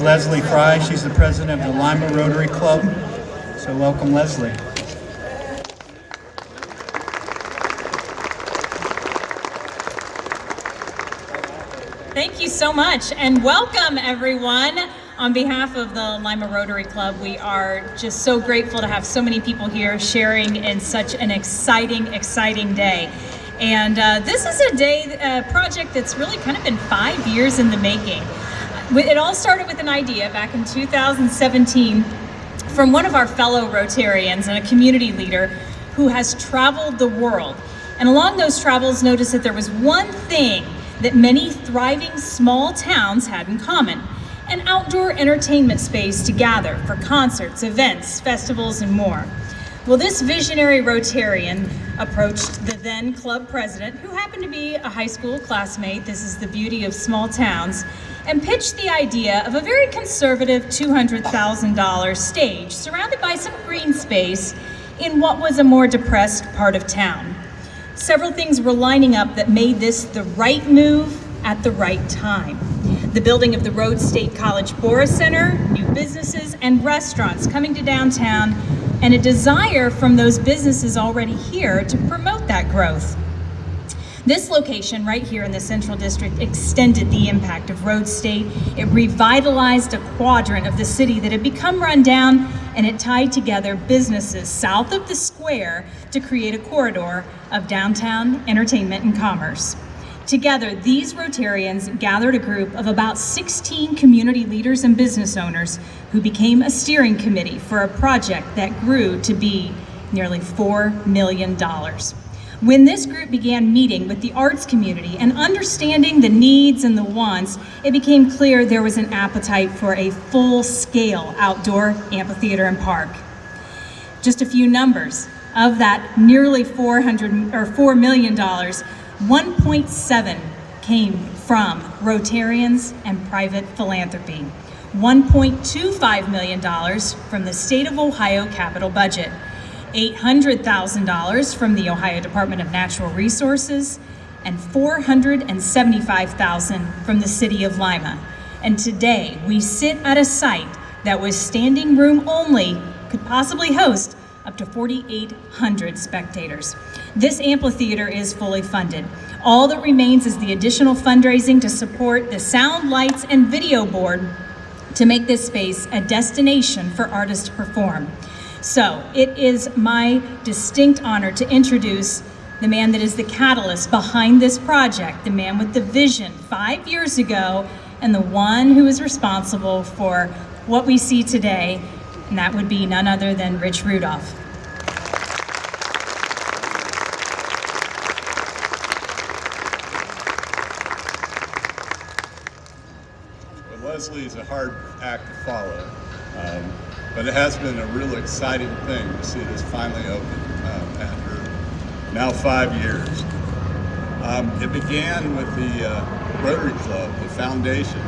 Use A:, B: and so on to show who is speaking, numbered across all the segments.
A: is Leslie Fry. She's the president of the Lima Rotary Club. So welcome, Leslie.
B: Thank you so much, and welcome everyone. On behalf of the Lima Rotary Club, we are just so grateful to have so many people here sharing in such an exciting day. And this is a project that's really kind of been 5 years in the making. It all started with an idea back in 2017 from one of our fellow Rotarians and a community leader who has traveled the world. And along those travels noticed that there was one thing that many thriving small towns had in common: an outdoor entertainment space to gather for concerts, events, festivals, and more. Well, this visionary Rotarian approached the then club president, who happened to be a high school classmate — this is the beauty of small towns — and pitched the idea of a very conservative $200,000 stage surrounded by some green space in what was a more depressed part of town. Several things were lining up that made this the right move at the right time. The building of the Rhodes State College Bora Center, new businesses and restaurants coming to downtown, and a desire from those businesses already here to promote that growth. This location right here in the Central District extended the impact of Rhodes State. It revitalized a quadrant of the city that had become run down, and it tied together businesses south of the square to create a corridor of downtown entertainment and commerce. Together, these Rotarians gathered a group of about 16 community leaders and business owners who became a steering committee for a project that grew to be nearly $4 million. When this group began meeting with the arts community and understanding the needs and the wants, it became clear there was an appetite for a full-scale outdoor amphitheater and park. Just a few numbers. Of that nearly $4 million, 1.7 came from Rotarians and private philanthropy. $1.25 million from the state of Ohio capital budget. $800,000 from the Ohio Department of Natural Resources, and $475,000 from the city of Lima. And today we sit at a site that was standing room only, could possibly host up to 4,800 spectators. This amphitheater is fully funded. All that remains is the additional fundraising to support the sound, lights, and video board to make this space a destination for artists to perform. So it is my distinct honor to introduce the man that is the catalyst behind this project, the man with the vision 5 years ago, and the one who is responsible for what we see today, and that would be none other than Rich Rudolph.
C: Well, Leslie is a hard act to follow. But it has been a real exciting thing to see this finally open after now 5 years. It began with the Rotary Club, the foundation,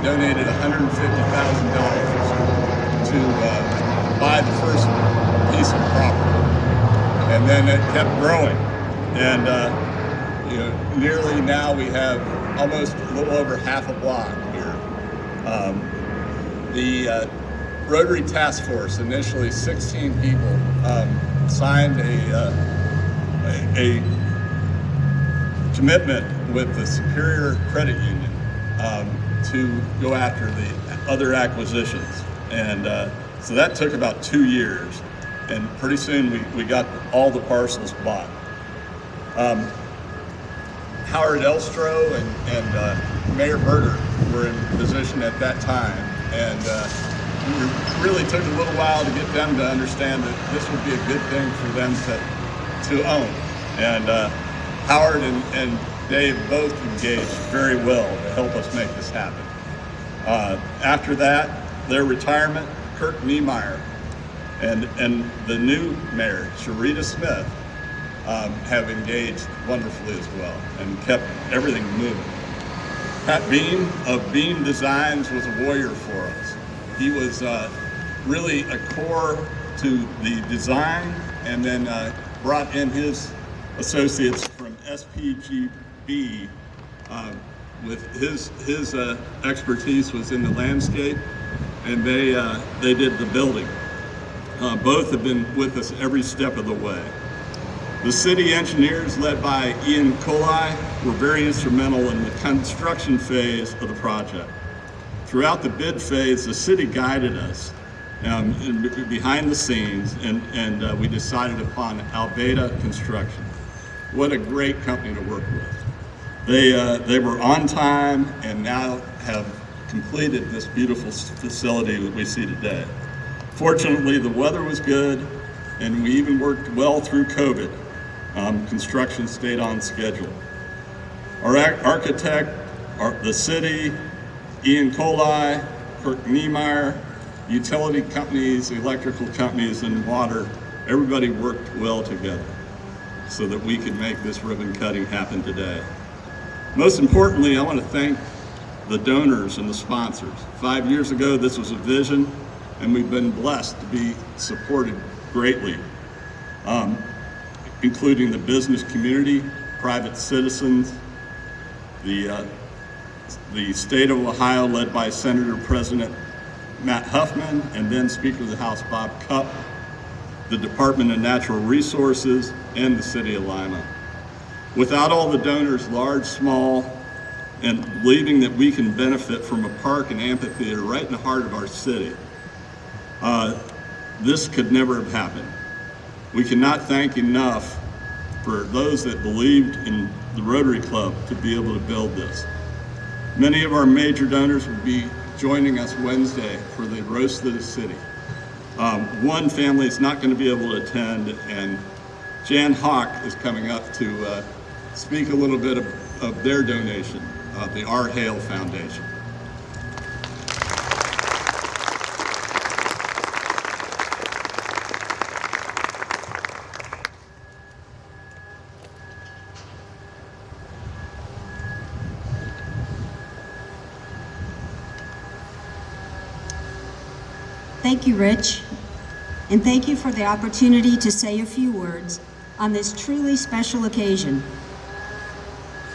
C: donated $150,000 to buy the first piece of property. And then it kept growing. And nearly now we have almost a little over half a block here. The Rotary Task Force, initially 16 people, signed a commitment with the Superior Credit Union to go after the other acquisitions. And so that took about 2 years. And pretty soon we got all the parcels bought. Howard Elstro and Mayor Berger were in position at that time. And it really took a little while to get them to understand that this would be a good thing for them to own. And Howard and Dave both engaged very well to help us make this happen. After that, their retirement, Kirk Niemeyer and the new mayor, Sharita Smith, have engaged wonderfully as well and kept everything moving. Pat Beam of Beam Designs was a warrior for us. He was really a core to the design, and then brought in his associates from SPGB with his expertise was in the landscape, and they did the building. Both have been with us every step of the way. The city engineers, led by Ian Colai, were very instrumental in the construction phase of the project. Throughout the bid phase, the city guided us behind the scenes, and we decided upon Alveda Construction. What a great company to work with. They were on time and now have completed this beautiful facility that we see today. Fortunately, the weather was good, and we even worked well through COVID. Construction stayed on schedule. Our architect, the city, Ian Colai, Kirk Niemeyer, utility companies, electrical companies, and water, everybody worked well together so that we could make this ribbon cutting happen today. Most importantly, I want to thank the donors and the sponsors. 5 years ago, this was a vision, and we've been blessed to be supported greatly, including the business community, private citizens, the state of Ohio, led by Senator President Matt Huffman, and then Speaker of the House Bob Cupp, the Department of Natural Resources, and the City of Lima. Without all the donors, large, small, and believing that we can benefit from a park and amphitheater right in the heart of our city, this could never have happened. We cannot thank enough for those that believed in the Rotary Club to be able to build this. Many of our major donors will be joining us Wednesday for the Roast of the City. One family is not going to be able to attend, and Jan Hawk is coming up to speak a little bit of their donation, the R. Hale Foundation.
D: Thank you, Rich, and thank you for the opportunity to say a few words on this truly special occasion.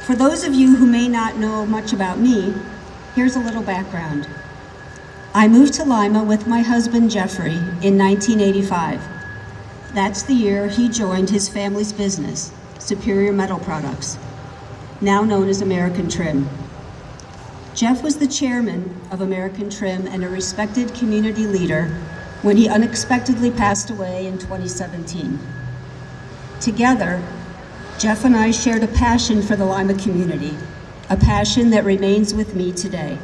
D: For those of you who may not know much about me, here's a little background. I moved to Lima with my husband, Jeffrey, in 1985. That's the year he joined his family's business, Superior Metal Products, now known as American Trim. Jeff was the chairman of American Trim and a respected community leader when he unexpectedly passed away in 2017. Together, Jeff and I shared a passion for the Lima community, a passion that remains with me today.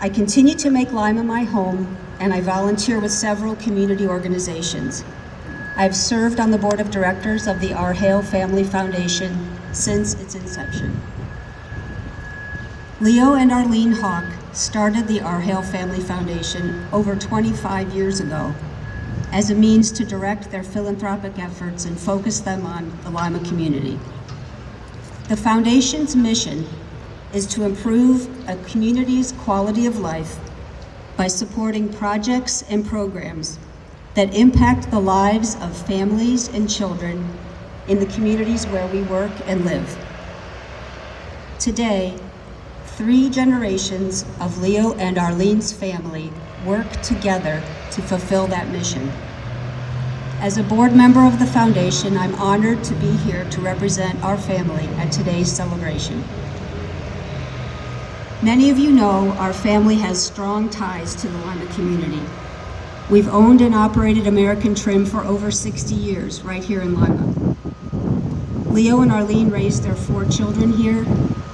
D: I continue to make Lima my home, and I volunteer with several community organizations. I've served on the board of directors of the R. Hale Family Foundation since its inception. Leo and Arlene Hawk started the R. Hale Family Foundation over 25 years ago as a means to direct their philanthropic efforts and focus them on the Lima community. The foundation's mission is to improve a community's quality of life by supporting projects and programs that impact the lives of families and children in the communities where we work and live. Today, 3 generations of Leo and Arlene's family work together to fulfill that mission. As a board member of the foundation, I'm honored to be here to represent our family at today's celebration. Many of you know our family has strong ties to the Lima community. We've owned and operated American Trim for over 60 years right here in Lima. Leo and Arlene raised their 4 children here,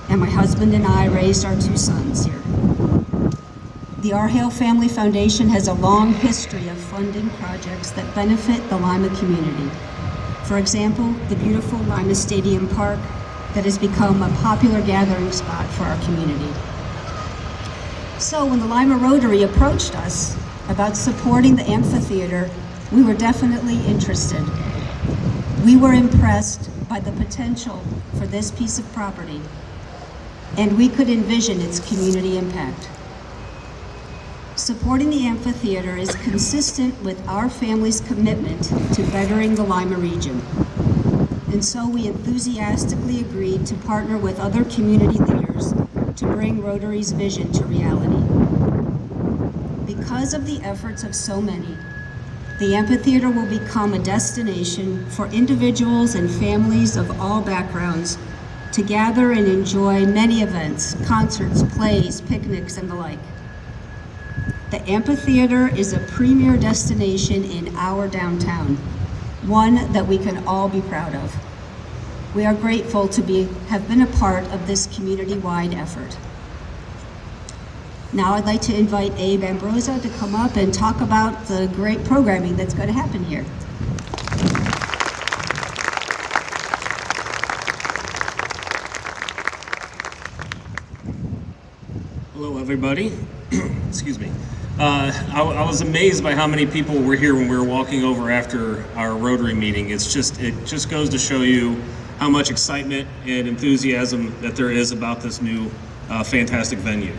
D: and my husband and I raised our 2 sons here. The R. Hale Family Foundation has a long history of funding projects that benefit the Lima community. For example, the beautiful Lima Stadium Park that has become a popular gathering spot for our community. So when the Lima Rotary approached us about supporting the amphitheater, we were definitely interested. We were impressed by the potential for this piece of property, and we could envision its community impact. Supporting the amphitheater is consistent with our family's commitment to bettering the Lima region. And so we enthusiastically agreed to partner with other community leaders partners to bring Rotary's vision to reality. Because of the efforts of so many, the amphitheater will become a destination for individuals and families of all backgrounds to gather and enjoy many events, concerts, plays, picnics, and the like. The amphitheater is a premier destination in our downtown, one that we can all be proud of. We are grateful to have been a part of this community-wide effort. Now I'd like to invite Abe Ambrosia to come up and talk about the great programming that's going to happen here.
E: Hello, everybody. Excuse me. I was amazed by how many people were here when we were walking over after our Rotary meeting. It just goes to show you how much excitement and enthusiasm that there is about this new fantastic venue.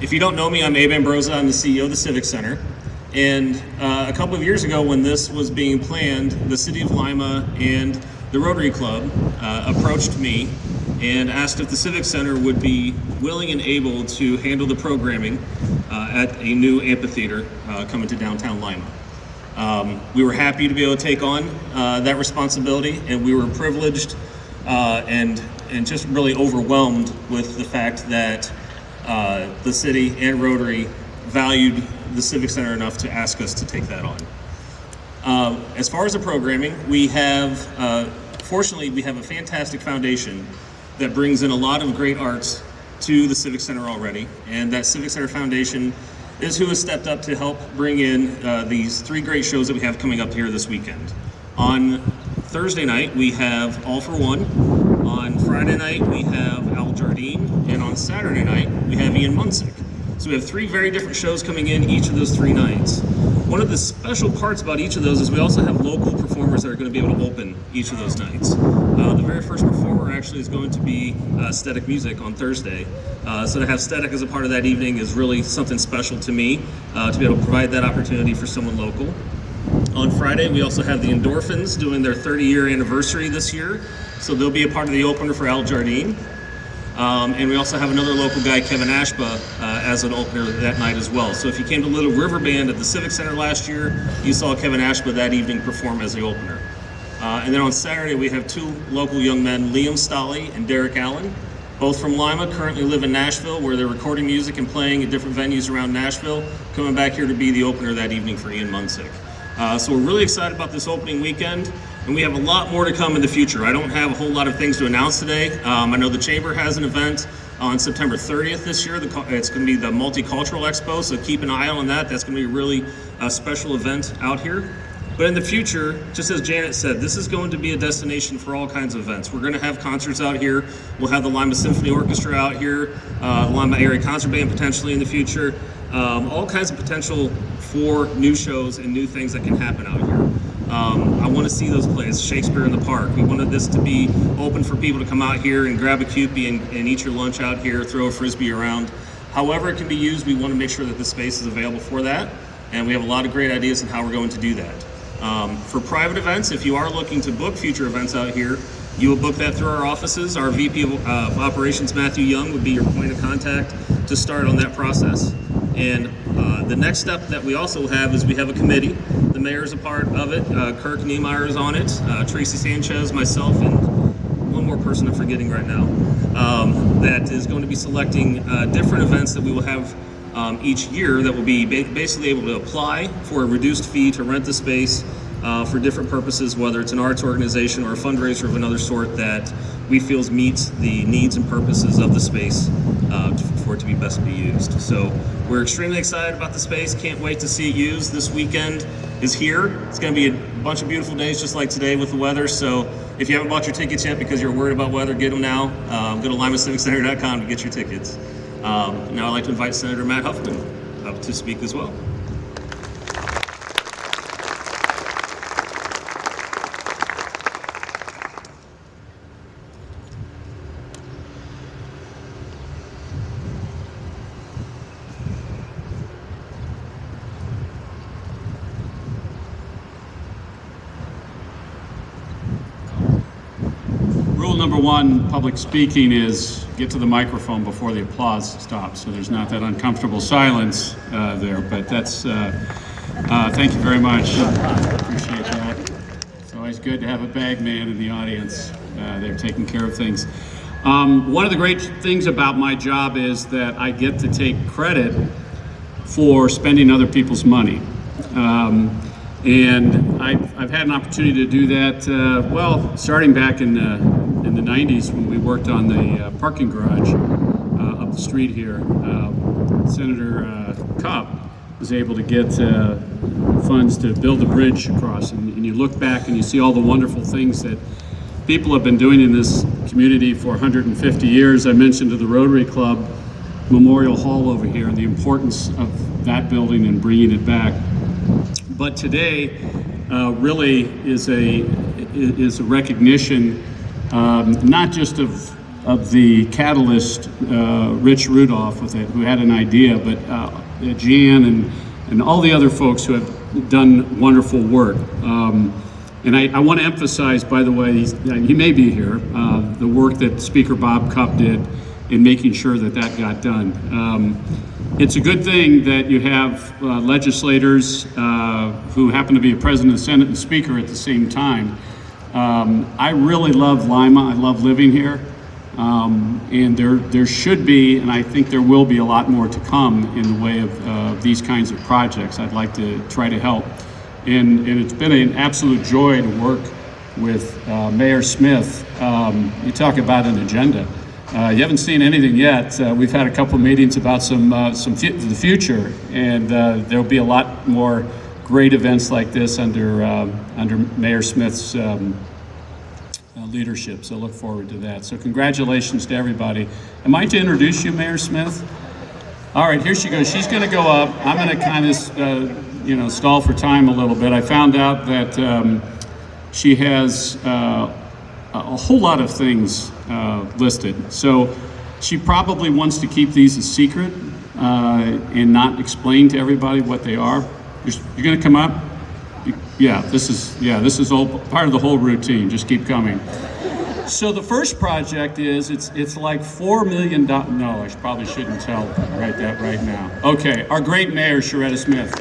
E: If you don't know me, I'm Abe Ambrosia. I'm the CEO of the Civic Center. And a couple of years ago when this was being planned, the City of Lima and the Rotary Club approached me and asked if the Civic Center would be willing and able to handle the programming at a new amphitheater coming to downtown Lima. We were happy to be able to take on that responsibility, and we were privileged and just really overwhelmed with the fact that the city and Rotary valued the Civic Center enough to ask us to take that on. As far as the programming, we have, fortunately, we have a fantastic foundation that brings in a lot of great arts to the Civic Center already, and that Civic Center Foundation is who has stepped up to help bring in these three great shows that we have coming up here this weekend. On Thursday night, we have All for One. On Friday night, we have Al Jardine, and on Saturday night, we have Ian Munsick. So we have three very different shows coming in each of those 3 nights. One of the special parts about each of those is we also have local performers that are going to be able to open each of those nights. The very first performer actually is going to be Static Music on Thursday. So to have Static as a part of that evening is really something special to me, to be able to provide that opportunity for someone local. On Friday, we also have the Endorphins doing their 30-year anniversary this year. So they'll be a part of the opener for Al Jardine. And we also have another local guy, Kevin Ashba, as an opener that night as well. So if you came to Little River Band at the Civic Center last year, you saw Kevin Ashba that evening perform as the opener. And then on Saturday, we have 2 local young men, Liam Stolley and Derek Allen, both from Lima, currently live in Nashville, where they're recording music and playing at different venues around Nashville, coming back here to be the opener that evening for Ian Munsick. So we're really excited about this opening weekend, and we have a lot more to come in the future. I don't have a whole lot of things to announce today. I know the Chamber has an event on September 30th this year. It's going to be the Multicultural Expo, so keep an eye on that. That's going to be a really special event out here. But in the future, just as Janet said, this is going to be a destination for all kinds of events. We're going to have concerts out here. We'll have the Lima Symphony Orchestra out here, Lima Area Concert Band potentially in the future. All kinds of potential for new shows and new things that can happen out here. I want to see those plays, Shakespeare in the Park. We wanted this to be open for people to come out here and grab a Kewpie and eat your lunch out here, throw a Frisbee around. However it can be used, we want to make sure that the space is available for that. And we have a lot of great ideas on how we're going to do that. For private events, if you are looking to book future events out here, you will book that through our offices. Our VP of Operations, Matthew Young, would be your point of contact to start on that process. And the next step that we also have is we have a committee. The mayor is a part of it. Kirk Niemeyer is on it. Tracy Sanchez, myself, and one more person I'm forgetting right now. That is going to be selecting different events that we will have each year that will be basically able to apply for a reduced fee to rent the space for different purposes, whether it's an arts organization or a fundraiser of another sort that we feel meets the needs and purposes of the space for it to be best be used. So we're extremely excited about the space. Can't wait to see it used. This weekend is here. It's going to be a bunch of beautiful days just like today with the weather. So if you haven't bought your tickets yet because you're worried about weather, get them now. Go to limaciviccenter.com to get your tickets. Now I'd like to invite Senator Matt Huffman up to speak as well. Rule
F: number one, public speaking, is get to the microphone before the applause stops, so there's not that uncomfortable silence there. But that's, thank you very much. Appreciate that. It's always good to have a bag man in the audience. They're taking care of things. One of the great things about my job is that I get to take credit for spending other people's money. And I've had an opportunity to do that, well, starting back in the 90s when we worked on the parking garage up the street here. Senator Kopp was able to get funds to build a bridge across. And you look back and you see all the wonderful things that people have been doing in this community for 150 years. I mentioned to the Rotary Club Memorial Hall over here and the importance of that building and bringing it back. But today really is a recognition not just of the catalyst, Rich Rudolph, who had an idea, but Jan and all the other folks who have done wonderful work. And I want to emphasize, by the way, he may be here, the work that Speaker Bob Cupp did in making sure that that got done. It's a good thing that you have legislators who happen to be a president, Senate, and speaker at the same time. I really love Lima. I love living here. And there should be, and I think there will be a lot more to come in the way of these kinds of projects. I'd like to try to help. And it's been an absolute joy to work with Mayor Smith. You talk about an agenda. You haven't seen anything yet. We've had a couple of meetings about the future, and there'll be a lot more great events like this under Mayor Smith's leadership. So look forward to that. So congratulations to everybody. Am I to introduce you, Mayor Smith? All right, here she goes. She's going to go up. I'm going to kind of, stall for time a little bit. I found out that she has a whole lot of things listed. So she probably wants to keep these a secret and not explain to everybody what they are. You're going to come up? This is all part of the whole routine. Just keep coming. So the first project is it's like $4 million. No, I probably shouldn't write that right now. Okay, our great mayor, Sharetta Smith.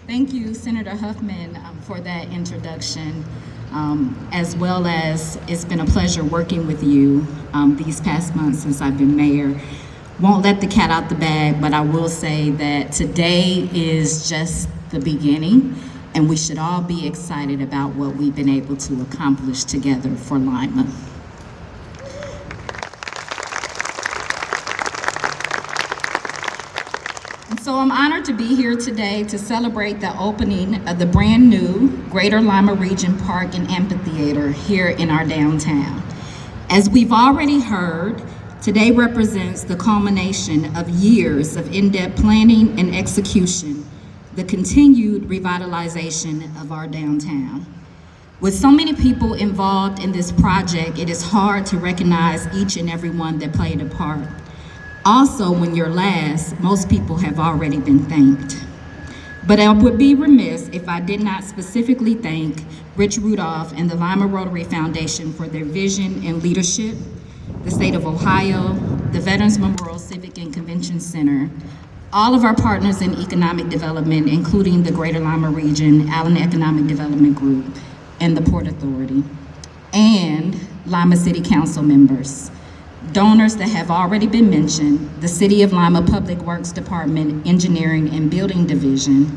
G: Thank you, Senator Huffman, for that introduction, as well as it's been a pleasure working with you these past months since I've been mayor. Won't let the cat out the bag, but I will say that today is just the beginning, and we should all be excited about what we've been able to accomplish together for Lima. So I'm honored to be here today to celebrate the opening of the brand new Greater Lima Region Park and Amphitheater here in our downtown. As we've already heard, today represents the culmination of years of in-depth planning and execution, the continued revitalization of our downtown. With so many people involved in this project, it is hard to recognize each and every one that played a part. Also, when you're last, most people have already been thanked. But I would be remiss if I did not specifically thank Rich Rudolph and the Lima Rotary Foundation for their vision and leadership, the state of Ohio, the Veterans Memorial Civic and Convention Center, all of our partners in economic development, including the Greater Lima Region, Allen Economic Development Group, and the Port Authority, and Lima City Council members. Donors that have already been mentioned, the City of Lima Public Works Department, Engineering and Building Division,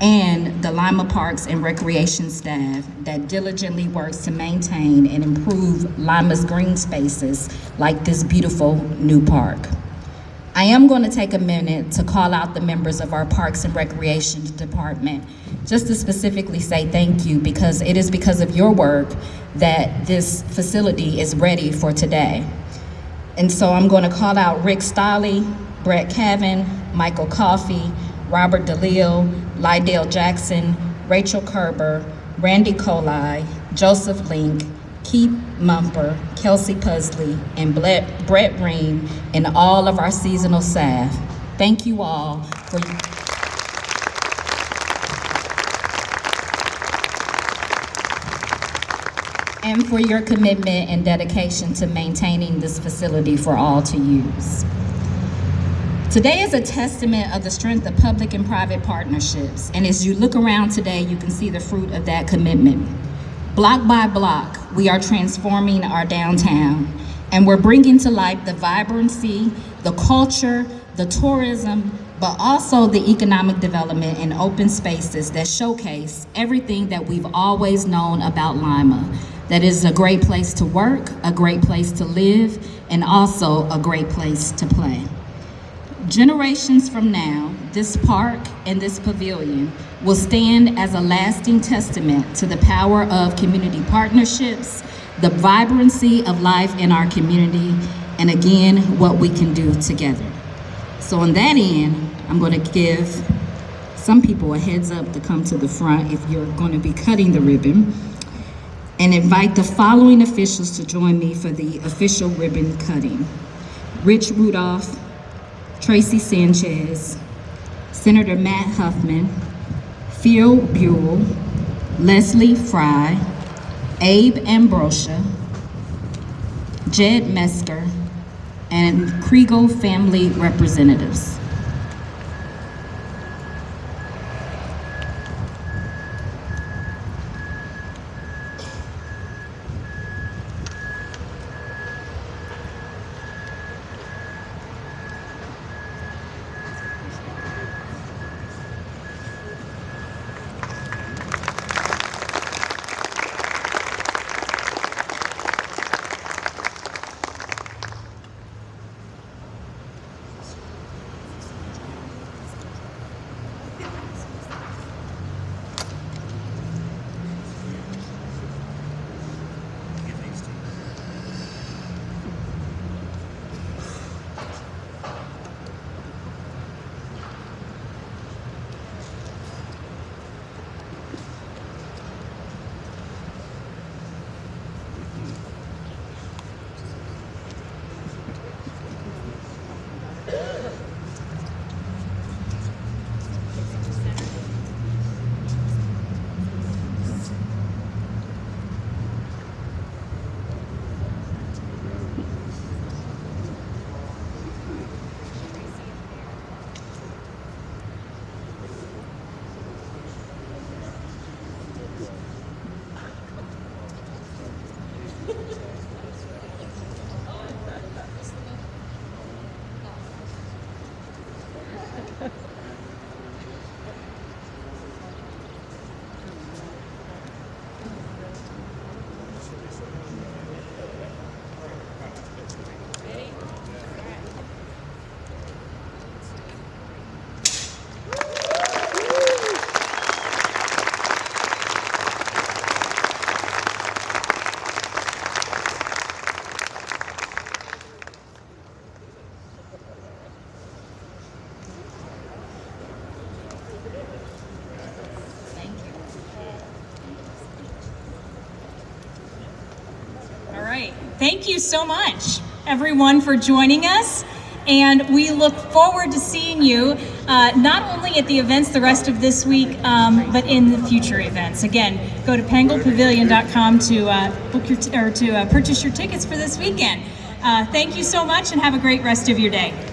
G: and the Lima Parks and Recreation staff that diligently works to maintain and improve Lima's green spaces like this beautiful new park. I am going to take a minute to call out the members of our Parks and Recreation Department, just to specifically say thank you, because it is because of your work that this facility is ready for today. And so I'm going to call out Rick Stolley, Brett Cavan, Michael Coffey, Robert DeLeo, Lydale Jackson, Rachel Kerber, Randy Colai, Joseph Link, Keith Mumper, Kelsey Pusley, and Brett Ream, and all of our seasonal staff. Thank you all for and for your commitment and dedication to maintaining this facility for all to use. Today is a testament of the strength of public and private partnerships, and as you look around today, you can see the fruit of that commitment. Block by block, we are transforming our downtown, and we're bringing to life the vibrancy, the culture, the tourism, but also the economic development and open spaces that showcase everything that we've always known about Lima. That is a great place to work, a great place to live, and also a great place to play. Generations from now, this park and this pavilion will stand as a lasting testament to the power of community partnerships, the vibrancy of life in our community, and again, what we can do together. So on that end, I'm going to give some people a heads up to come to the front if you're going to be cutting the ribbon, and invite the following officials to join me for the official ribbon cutting. Rich Rudolph, Tracy Sanchez, Senator Matt Huffman, Phil Buell, Leslie Fry, Abe Ambrosia, Jed Mesker, and Kriegel family representatives.
B: Thank you so much, everyone, for joining us. And we look forward to seeing you not only at the events the rest of this week, but in the future events. Again, go to pengelpavilion.com to purchase your tickets for this weekend. Thank you so much, and have a great rest of your day.